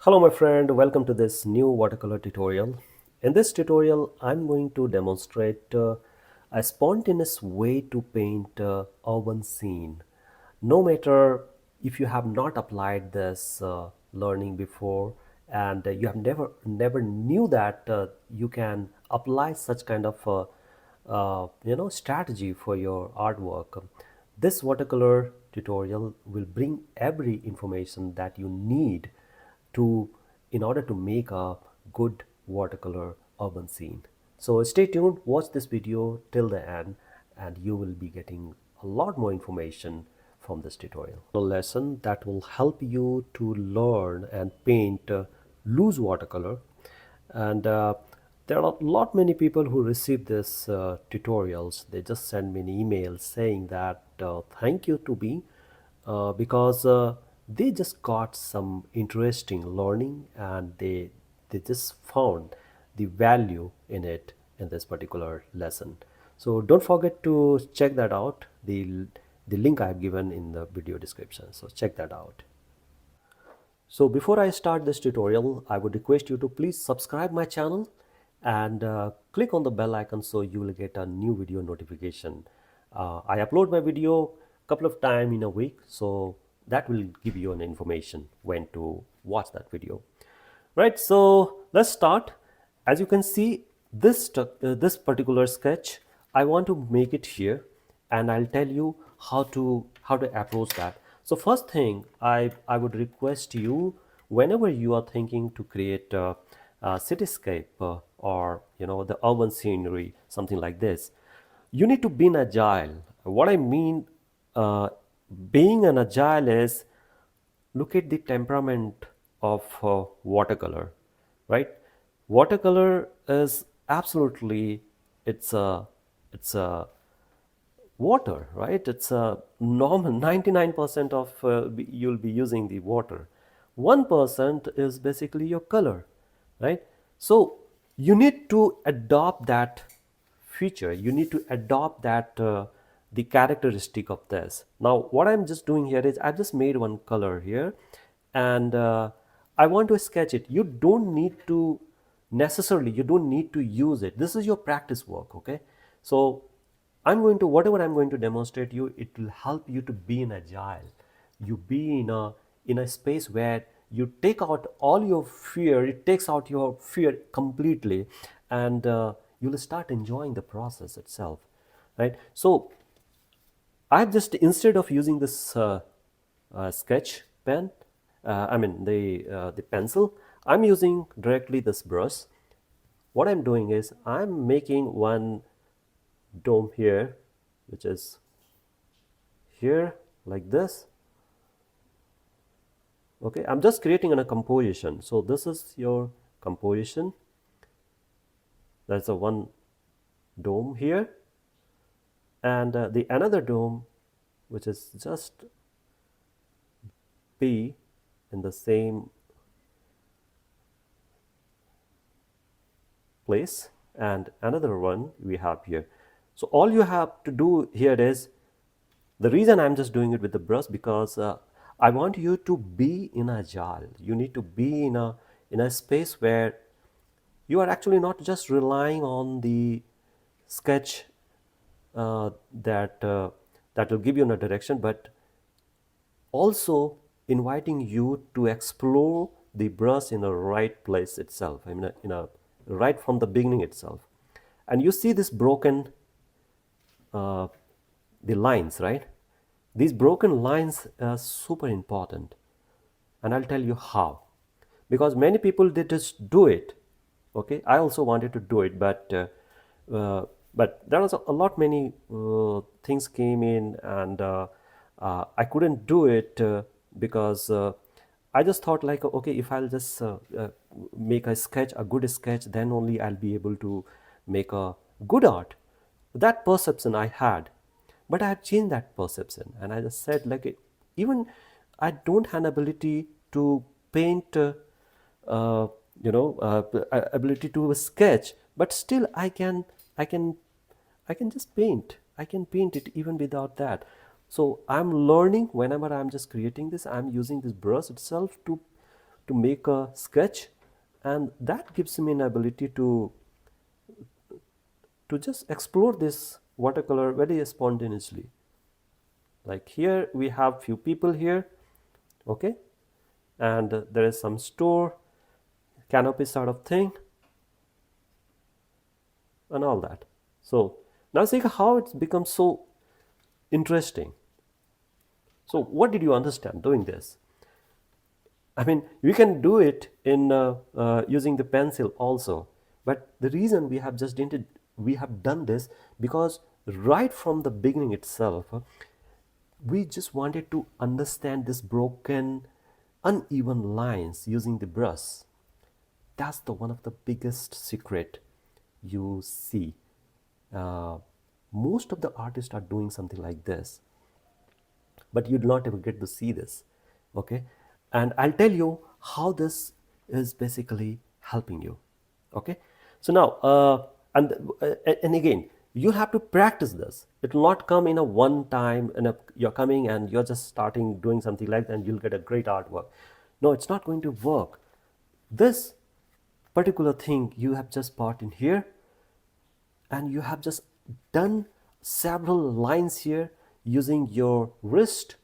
Hello my friend, welcome to this new watercolor tutorial. In this tutorial, I'm going to demonstrate a spontaneous way to paint urban scene. No matter if you have not applied this learning before and you have never knew that you can apply such kind of strategy for your artwork. This watercolor tutorial will bring every information that you need to in order to make a good watercolor urban scene. So stay tuned, watch this video till the end, and you will be getting a lot more information from this tutorial. A lesson that will help you to learn and paint loose watercolor. And there are a lot many people who receive this tutorials. They just send me an email saying that thank you to me because they just got some interesting learning and they just found the value in it in this particular lesson. So don't forget to check that out. The link I have given in the video description. So check that out. So before I start this tutorial, I would request you to please subscribe my channel and click on the bell icon so you will get a new video notification. I upload my video a couple of times in a week, so that will give you an information when to watch that video. Right, so let's start. As you can see, this particular sketch, I want to make it here, and I'll tell you how to approach that. So first thing, I would request you, whenever you are thinking to create a cityscape or the urban scenery, something like this, you need to be an agile. What I mean, being an agile is, look at the temperament of watercolor, right? Watercolor is absolutely, it's a water, right? It's a normal 99% of you'll be using the water. 1% is basically your color, right? So you need to adopt that feature. You need to adopt that the characteristic of this. Now what I'm just doing here is I've just made one color here, and I want to sketch it. You don't need to necessarily, you don't need to use it. This is your practice work, okay? So whatever I'm going to demonstrate you, it will help you to be in agile. You be in a space where you take out all your fear. It takes out your fear completely, and you'll start enjoying the process itself, right? So I've just, instead of using this sketch pen, I mean the pencil, I'm using directly this brush. What I'm doing is I'm making one dome here, which is here like this. Okay, I'm just creating a composition. So this is your composition. That's a one dome here, and the another dome, which is just be in the same place, and another one we have here. So all you have to do here is, the reason I'm just doing it with the brush, because I want you to be in agile. You need to be in a space where you are actually not just relying on the sketch that will give you a direction, but also inviting you to explore the brush in a right place itself. I mean, right from the beginning itself. And you see this broken the lines, right? These broken lines are super important, and I'll tell you how. Because many people, they just do it. Okay, I also wanted to do it, but there was a lot many things came in, and I couldn't do it because I just thought like, okay, if I'll just make a sketch, a good sketch, then only I'll be able to make a good art. That perception I had, but I have changed that perception, and I just said like, even I don't have an ability to paint, uh, ability to sketch, but still I can, I can just paint. I can paint it even without that. So I'm learning, whenever I'm just creating this, I'm using this brush itself to make a sketch, and that gives me an ability to just explore this watercolor very spontaneously. Like here we have few people here, okay, and there is some store canopy sort of thing and all that. So now see how it's become so interesting. So what did you understand doing this? I mean, we can do it in using the pencil also, but the reason we have done this because right from the beginning itself, we just wanted to understand this broken, uneven lines using the brush. That's the one of the biggest secret you see. Uh, Most of the artists are doing something like this, but you'd not ever get to see this, okay? And I'll tell you how this is basically helping you, okay? So now, and again, you have to practice this. It will not come in a one time, and you're coming and you're just starting doing something like that and you'll get a great artwork. No, it's not going to work. This particular thing you have just bought in here, and you have just done several lines here using your wrist,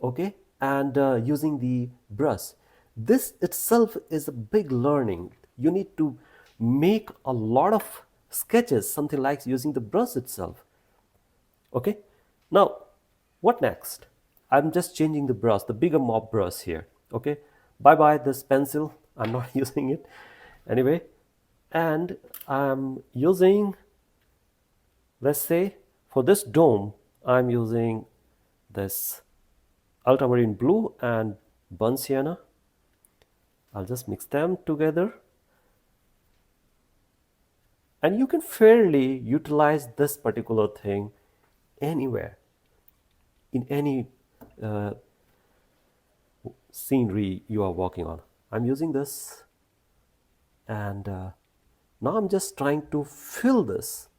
okay, and using the brush. This itself is a big learning. You need to make a lot of sketches, something like using the brush itself, okay. Now what next? I'm just changing the brush, the bigger mob brush here, okay. Bye bye this pencil, I'm not using it anyway. And I'm using, let's say for this dome, I'm using this ultramarine blue and burnt sienna. I'll just mix them together. And you can fairly utilize this particular thing anywhere, in any scenery you are working on. I'm using this, and now I'm just trying to fill this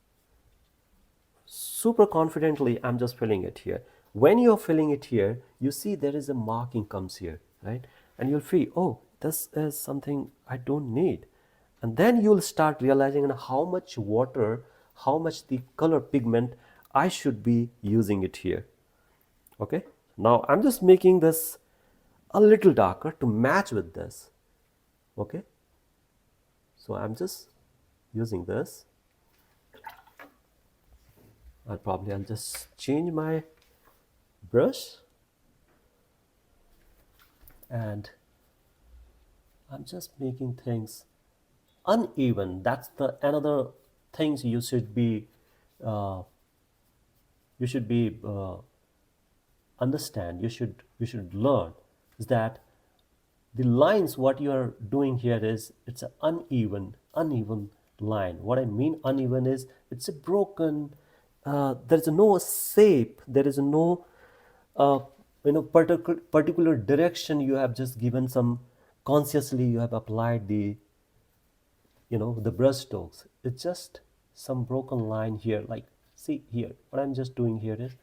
super confidently. I'm just filling it here. When you're filling it here, you see there is a marking comes here, right? And you'll feel, oh, this is something I don't need. And then you'll start realizing how much water, how much the color pigment I should be using it here. Okay, now I'm just making this a little darker to match with this. Okay, so I'm just using this. I'll just change my brush, and I'm just making things uneven. That's the another things uh, you should be understand. You should learn is that the lines what you are doing here is it's an uneven line. What I mean uneven is it's a broken. There is no shape. There is no uh, particular direction. You have just given some consciously. You have applied the brush strokes. It's just some broken line here. Like see here. What I'm just doing here is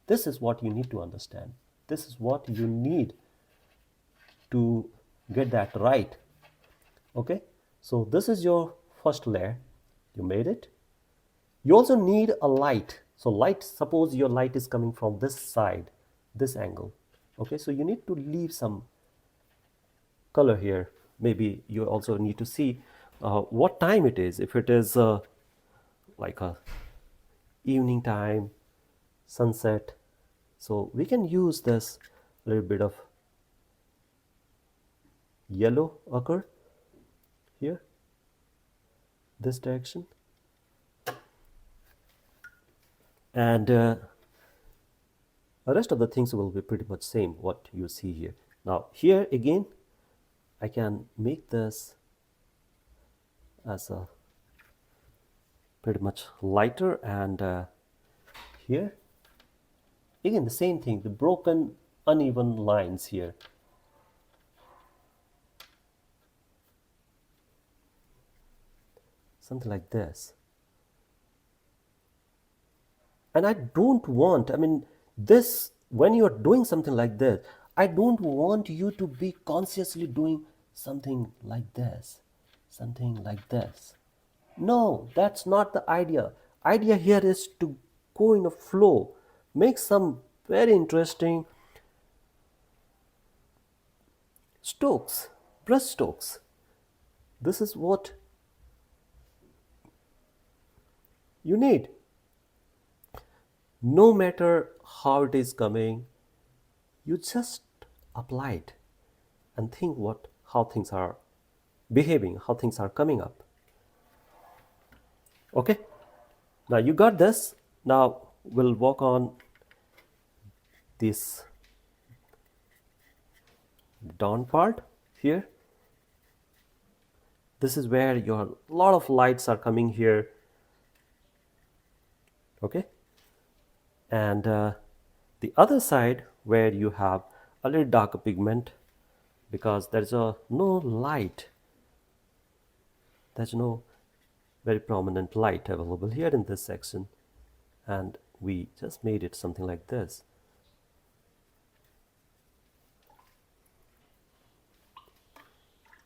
this is what you need to understand. This is what you need to get that right. Okay, so this is your first layer. You made it. You also need a light. So light, suppose your light is coming from this side, this angle. Okay, so you need to leave some color here. Maybe you also need to see what time it is. If it is like a evening time, sunset, so we can use this little bit of yellow occur here, this direction, and the rest of the things will be pretty much same what you see here. Now here again I can make this as a pretty much lighter, and here again the same thing, the broken uneven lines here. Something like this. And I don't want, I mean, this, when you're doing something like this, I don't want you to be consciously doing something like this, something like this. No, that's not the idea. Idea here is to go in a flow, make some very interesting strokes, brush strokes. This is what you need. No matter how it is coming, you just apply it and think what how things are behaving, how things are coming up. Okay, now you got this. Now we'll work on this down part here. This is where your lot of lights are coming here. Okay, and the other side where you have a little darker pigment, because there's no light, there's no very prominent light available here in this section, and we just made it something like this.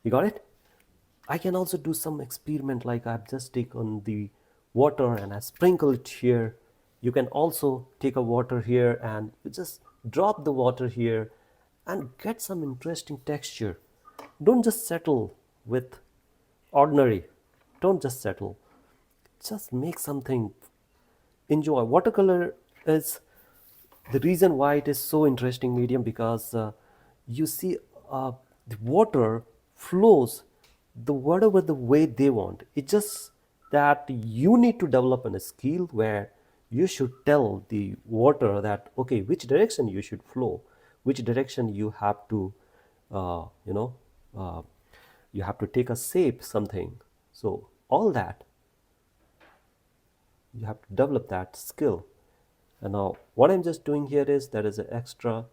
You got it? I can also do some experiment, like I've just taken the water and I sprinkle it here. You can also take a water here and you just drop the water here and get some interesting texture. Don't just settle with ordinary. Don't just settle. Just make something. Enjoy. Watercolor is the reason why it is so interesting medium, because you see the water flows the whatever the way they want. It's just that you need to develop a skill where you should tell the water that okay, which direction you should flow, which direction you have to uh, you know uh, you have to take a shape something. So all that you have to develop that skill. And now what I'm just doing here is there is an extra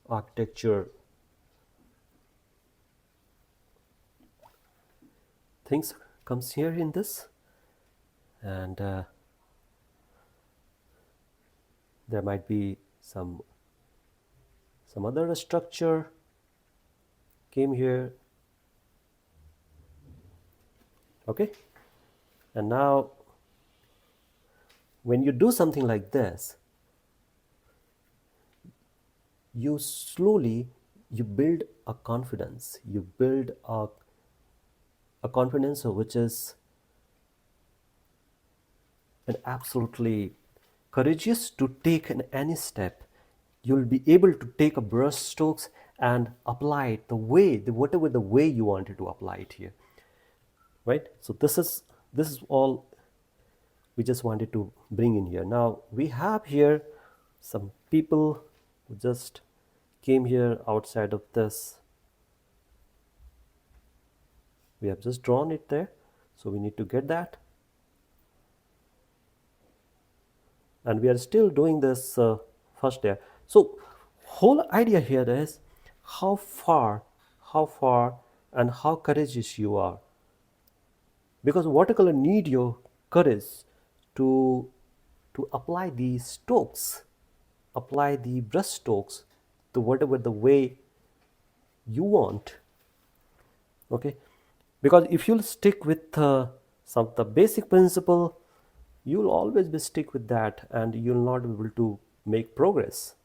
architecture things comes here in this, and there might be some other structure came here. Okay, and now when you do something like this, you slowly you build a confidence, you build a confidence which is an absolutely courageous to take any step. You'll be able to take a brush strokes and apply it the way whatever the way you wanted to apply it here, right? So this is all we just wanted to bring in here. Now we have here some people who just came here outside of this. We have just drawn it there, so we need to get that, and we are still doing this first there. So whole idea here is how far and how courageous you are, because watercolor need your courage to apply these strokes, apply the brush strokes to whatever the way you want. Okay, because if you'll stick with some of the basic principle, you'll always be stick with that and you'll not be able to make progress.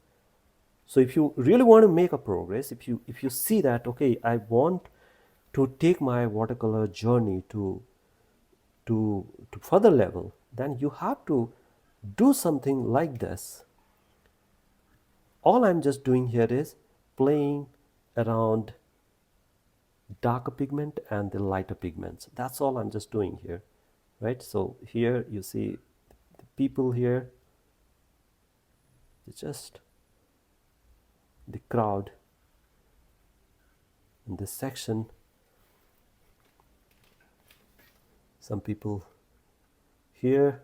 So if you really want to make a progress, if you see that okay, I want to take my watercolor journey to further level, then you have to do something like this. All I'm just doing here is playing around darker pigment and the lighter pigments. That's all I'm just doing here, right? So here you see the people here, it's just the crowd in this section. Some people here,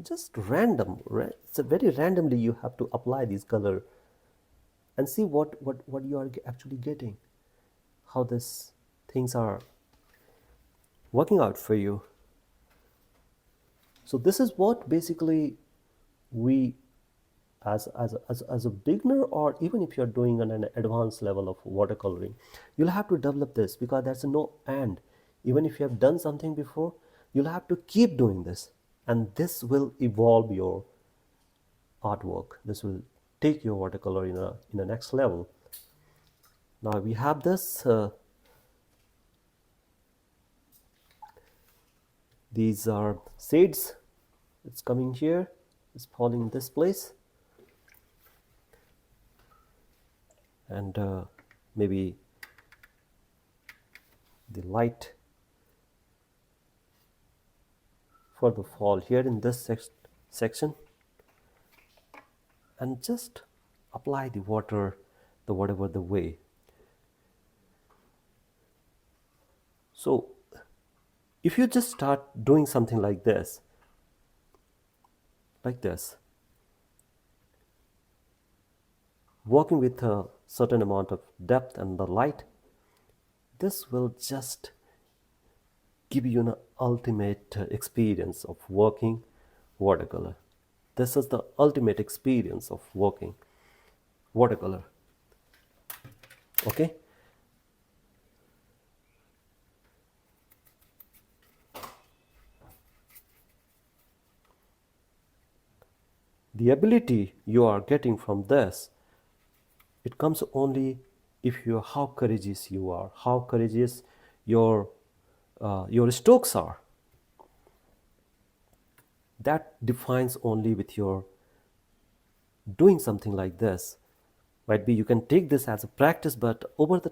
just random, right? It's a very randomly you have to apply these color and see what you are actually getting, how this things are working out for you. So this is what basically we as a beginner, or even if you're doing an advanced level of watercoloring, you'll have to develop this, because there's no end. Even if you have done something before, you'll have to keep doing this, and this will evolve your artwork. This will take your watercolor in a next level. Now we have this these are shades. It's coming here, it's falling in this place, and maybe the light for the fall here in this section, and just apply the water the whatever the way. So if you just start doing something like this, working with a certain amount of depth and the light, this will just give you an ultimate experience of working watercolor. This is the ultimate experience of working watercolor. Okay. The ability you are getting from this, it comes only if you how courageous you are, how courageous your strokes are. That defines only with your doing something like this. Might be you can take this as a practice, but over the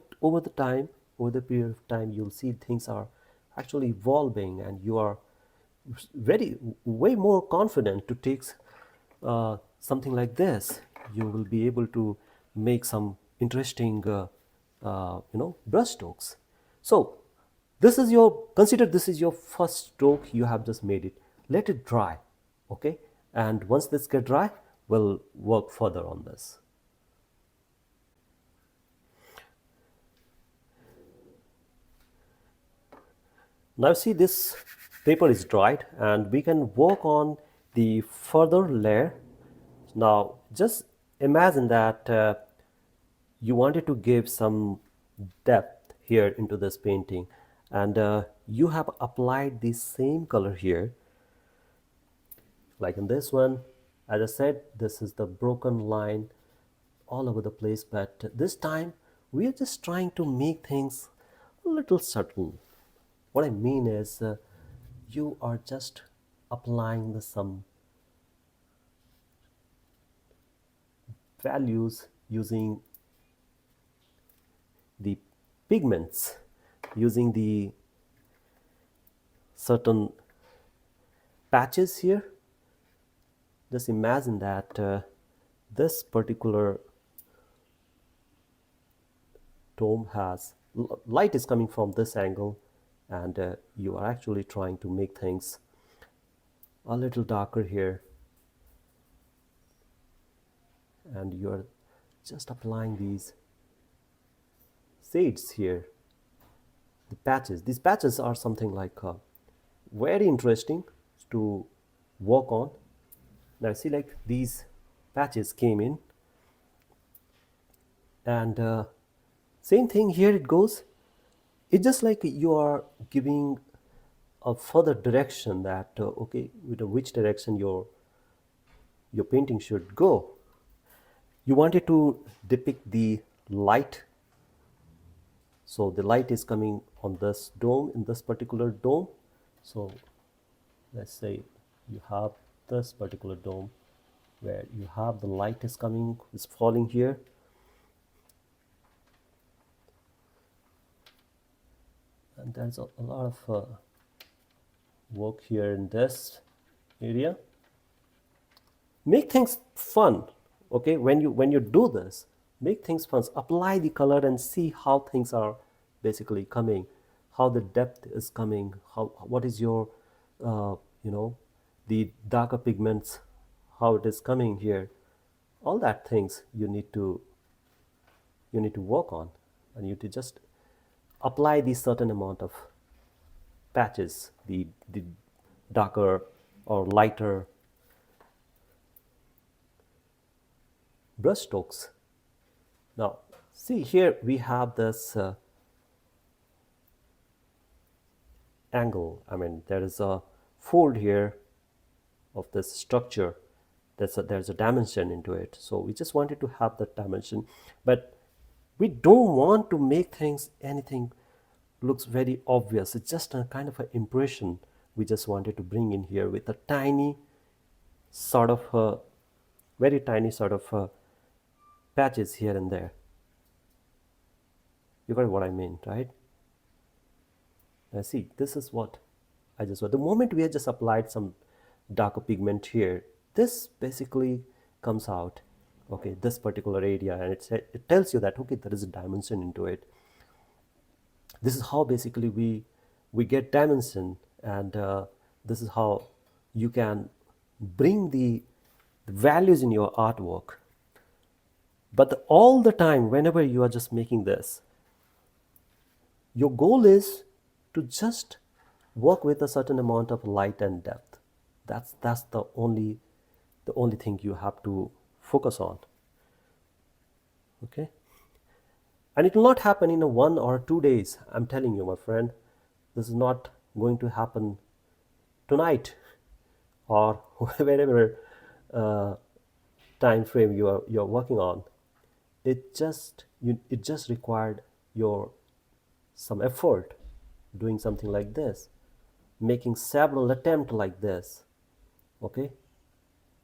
period of time, you'll see things are actually evolving, and you are way more confident to take something like this. You will be able to make some interesting brush strokes. So consider this is your first stroke. You have just made it. Let it dry. Okay, and once this get dry, we'll work further on this. Now see, this paper is dried, and we can work on the further layer. Now just imagine that you wanted to give some depth here into this painting, and you have applied the same color here, like in this one. As I said, this is the broken line all over the place, but this time we are just trying to make things a little subtle. What I mean is, you are just applying some values using the pigments, using the certain patches here. Just imagine that this particular dome has light is coming from this angle, and you are actually trying to make things a little darker here, and you are just applying these shades here, the patches. These patches are something like very interesting to work on. Now see, like these patches came in, and same thing here it goes. It's just like you are giving a further direction that okay, with which direction your painting should go. You wanted to depict the light, so the light is coming on this dome, in this particular dome. So let's say you have this particular dome where you have the light is coming, is falling here, and there's a lot of work here in this area. Make things fun. Okay, when you do this, make things fun. Apply the color and see how things are basically coming, how the depth is coming, what is your the darker pigments, how it is coming here. All that things you need to work on, and you need to just apply the certain amount of patches, the darker or lighter brush strokes. Now, see here we have this angle. I mean, there is a fold here of this structure. There's a dimension into it. So we just wanted to have that dimension, but we don't want to make things anything looks very obvious. It's just a kind of an impression we just wanted to bring in here with a tiny sort of very tiny sort of patches here and there. You got what I mean, right? See, this is what I just want. The moment we have just applied some darker pigment here, this basically comes out, okay, this particular area, and it tells you that, okay, there is a dimension into it. This is how basically we get dimension, and this is how you can bring the values in your artwork. But all the time, whenever you are just making this, your goal is to just work with a certain amount of light and depth. That's the only thing you have to focus on. Okay, and it will not happen in a 1 or 2 days. I'm telling you, my friend, this is not going to happen tonight or wherever time frame you're working on. It just required your some effort doing something like this, making several attempts like this. Okay,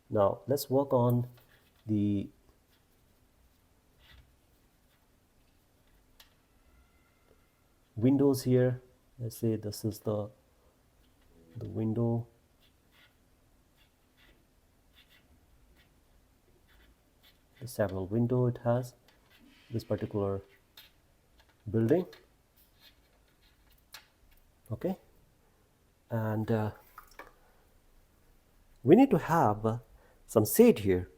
now let's work on the windows here. Let's say this is the window. The several window it has, this particular building. Okay, and we need to have some shade here.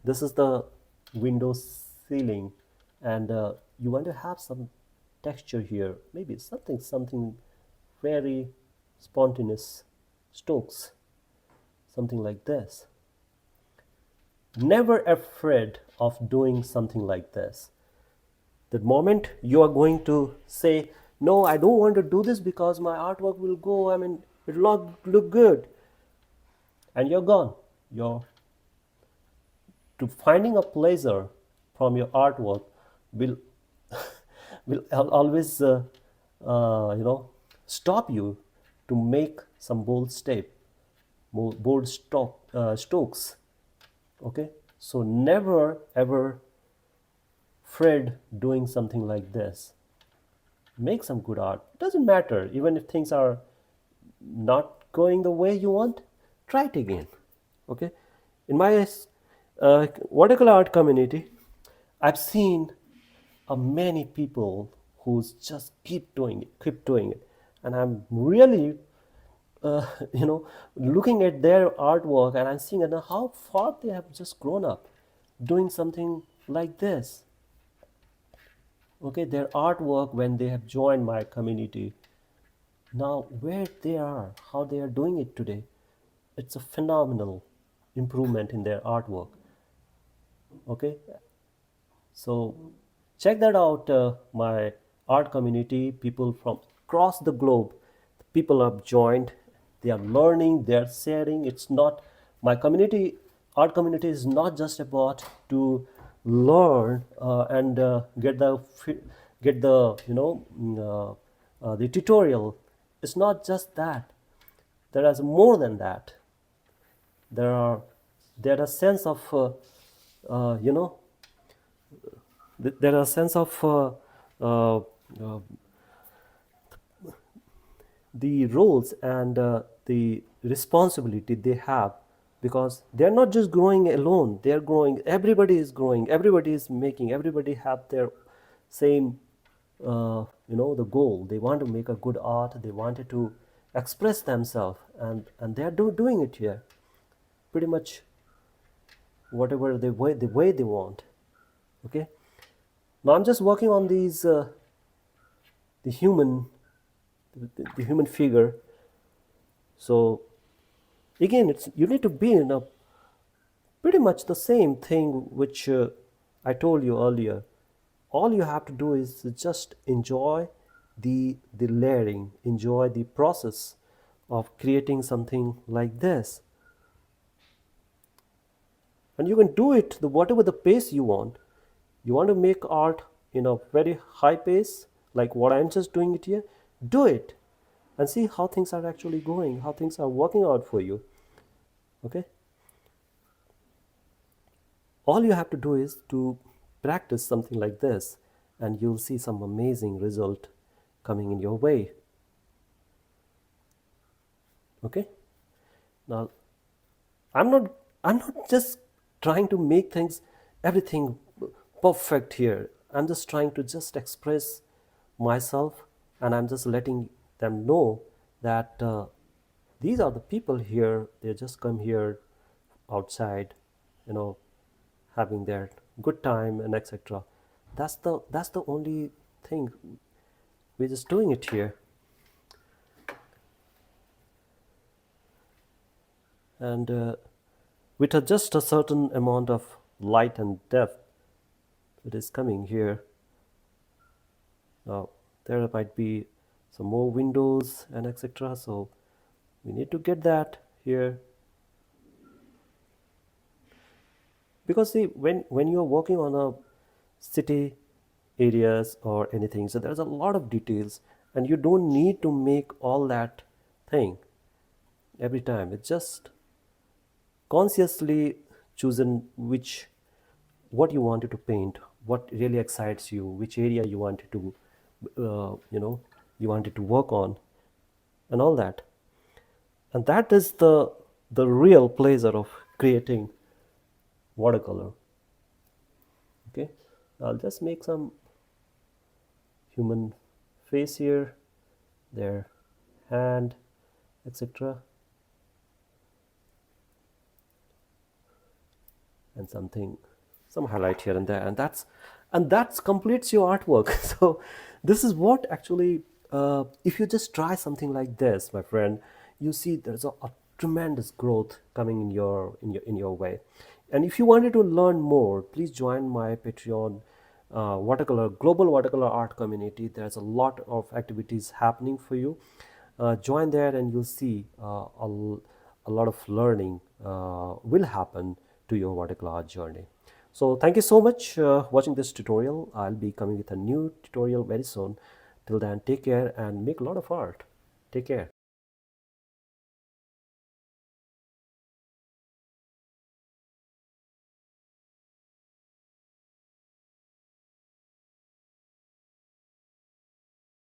This is the window ceiling, and you want to have some texture here, maybe something very spontaneous strokes, something like this. Never afraid of doing something like this. The moment you are going to say, no, I don't want to do this because my artwork will go, I mean, it will not look good, and you're gone. You're to finding a pleasure from your artwork will will always stop you to make some bold step, bold strokes. Okay, so never ever afraid doing something like this. Make some good art. It doesn't matter even if things are not going the way you want. Try it again. Okay, in my watercolor art community, I've seen many people who just keep doing it, and I'm really, uh, you know, looking at their artwork, and I'm seeing how far they have just grown up, doing something like this. Okay, their artwork when they have joined my community, now where they are, how they are doing it today, it's a phenomenal improvement in their artwork. Okay, so check that out, my art community, people from across the globe. People have joined, they are learning, they are sharing. It's not my community, art community is not just about to learn and get the the tutorial. It's not just that. There is more than that. There are there are sense of uh, you know there are sense of uh, uh, the roles and the responsibility they have, because they're not just growing alone, they're growing, everybody is growing, everybody is making, everybody have their same the goal. They want to make a good art, they wanted to express themselves, and they're doing it here pretty much whatever the way they want. Okay, now I'm just working on these the human the human figure. So again, it's you need to be in a Pretty much the same thing which I told you earlier. All you have to do is just enjoy the layering, enjoy the process of creating something like this, and you can do it the whatever the pace you want. You want to make art in a very high pace, like what I'm just doing it here. Do it and see how things are actually going, how things are working out for you. Okay, all you have to do is to practice something like this, and you'll see some amazing result coming in your way. Okay, now I'm not just trying to make things everything perfect here. I'm just trying to just express myself, and I'm just letting them know that these are the people here. They just come here outside, you know, having their good time and etc. That's the only thing. We're just doing it here, and with just a certain amount of light and depth, it is coming here. Now there might be some more windows and etc. So we need to get that here, because see, when you're working on a city areas or anything, so there's a lot of details, and you don't need to make all that thing every time. It's just consciously choosing which what you wanted to paint, what really excites you, which area you wanted to you know, you wanted to work on, and all that. And that is the real pleasure of creating watercolor. Okay, I'll just make some human face here, their hand, etc., and some highlight here and there, and that's completes your artwork. So this is what actually, if you just try something like this, my friend, you see there's a tremendous growth coming in your way. And if you wanted to learn more, please join my Patreon, watercolor global watercolor art community. There's a lot of activities happening for you. Join there, and you'll see a lot of learning will happen to your watercolor art journey. So thank you so much watching this tutorial. I'll be coming with a new tutorial very soon. Till then, take care and make a lot of art. Take care.